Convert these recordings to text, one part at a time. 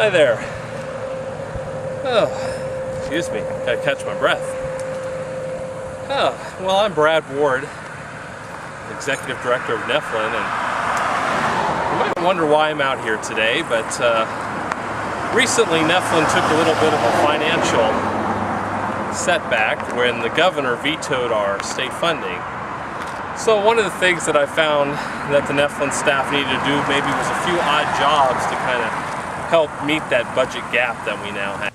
Hi there. Oh, excuse me, gotta catch my breath. Oh, well, I'm Brad Ward, Executive Director of NEFLIN, and you might wonder why I'm out here today, but recently NEFLIN took a little bit of a financial setback when the governor vetoed our state funding. So one of the things that I found that the NEFLIN staff needed to do maybe was a few odd jobs to kind of help meet that budget gap that we now have.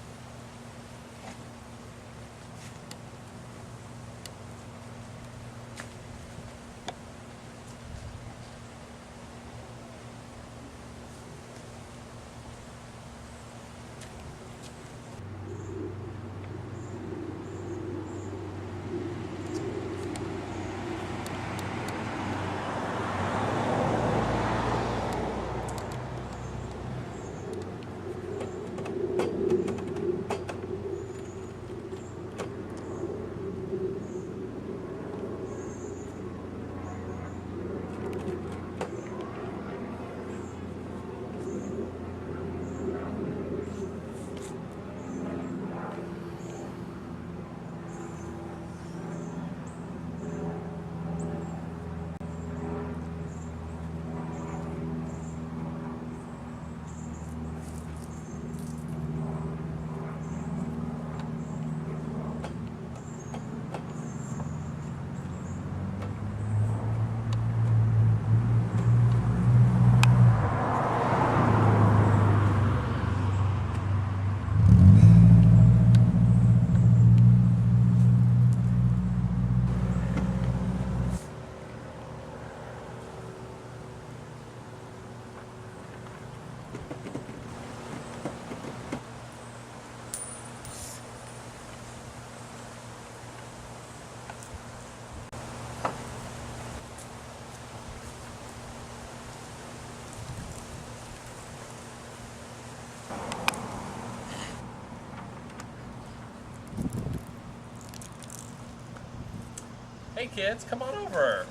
Hey kids, come on over.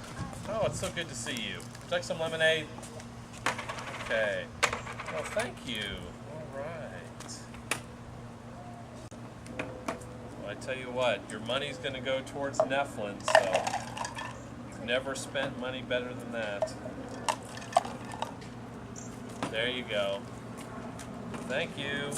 Oh, it's so good to see you. Would you like some lemonade? Okay. Well, thank you. All right. Well, I tell you what, your money's going to go towards NEFLIN, so you've never spent money better than that. There you go. Thank you.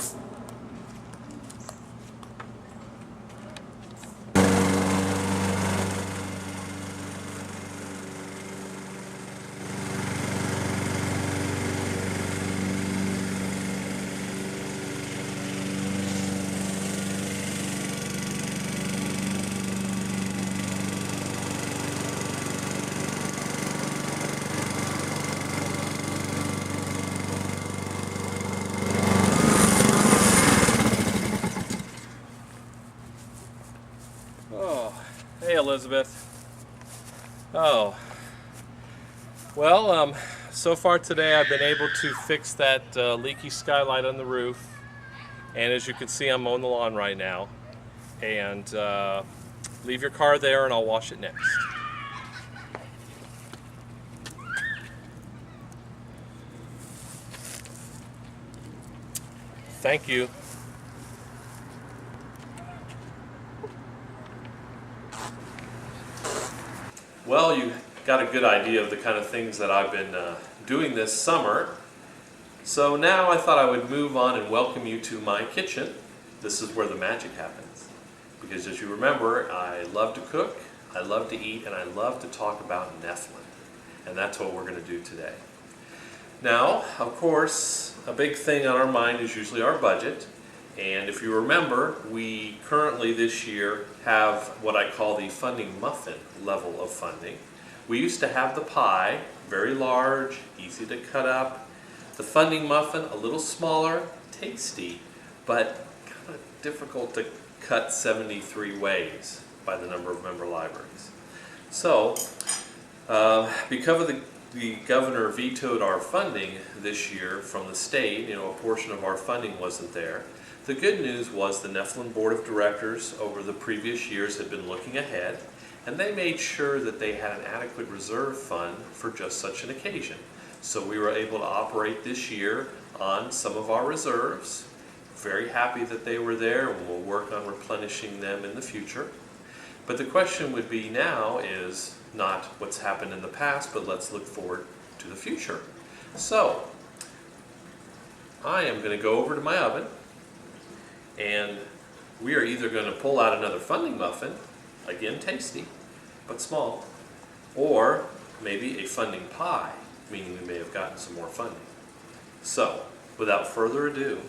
Oh, hey Elizabeth. Oh, well, so far today I've been able to fix that leaky skylight on the roof, and as you can see, I'm mowing the lawn right now. And leave your car there and I'll wash it next. Thank you. Well, you got a good idea of the kind of things that I've been doing this summer. So now I thought I would move on and welcome you to my kitchen. This is where the magic happens. Because as you remember, I love to cook, I love to eat, and I love to talk about NEFLIN. And that's what we're going to do today. Now, of course, a big thing on our mind is usually our budget. And if you remember, we currently this year have what I call the funding muffin level of funding. We used to have the pie, very large, easy to cut up. The funding muffin, a little smaller, tasty, but kind of difficult to cut 73 ways by the number of member libraries. So, because of the governor vetoed our funding this year from the state, a portion of our funding wasn't there. The good news was the NEFLIN Board of Directors over the previous years had been looking ahead, and they made sure that they had an adequate reserve fund for just such an occasion. So we were able to operate this year on some of our reserves. Very happy that they were there, and we'll work on replenishing them in the future. But the question would be now is not what's happened in the past, but let's look forward to the future. So, I am going to go over to my oven, and we are either going to pull out another funding muffin, again tasty, but small, or maybe a funding pie, meaning we may have gotten some more funding. So, without further ado,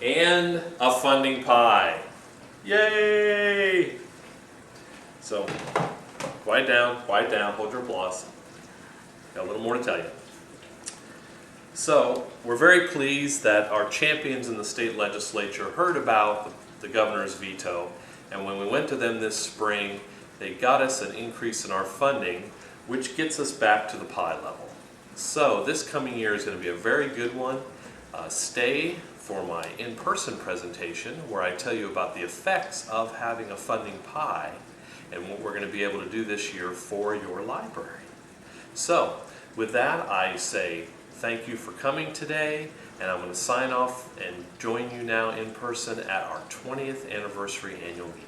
and a funding pie. Yay! So, quiet down, hold your applause. Got a little more to tell you. So, we're very pleased that our champions in the state legislature heard about the governor's veto, and when we went to them this spring, they got us an increase in our funding, which gets us back to the pie level. So, this coming year is going to be a very good one. Stay for my in-person presentation where I tell you about the effects of having a funding pie and what we're going to be able to do this year for your library. So, with that, I say thank you for coming today, and I'm going to sign off and join you now in person at our 20th Anniversary Annual Meeting.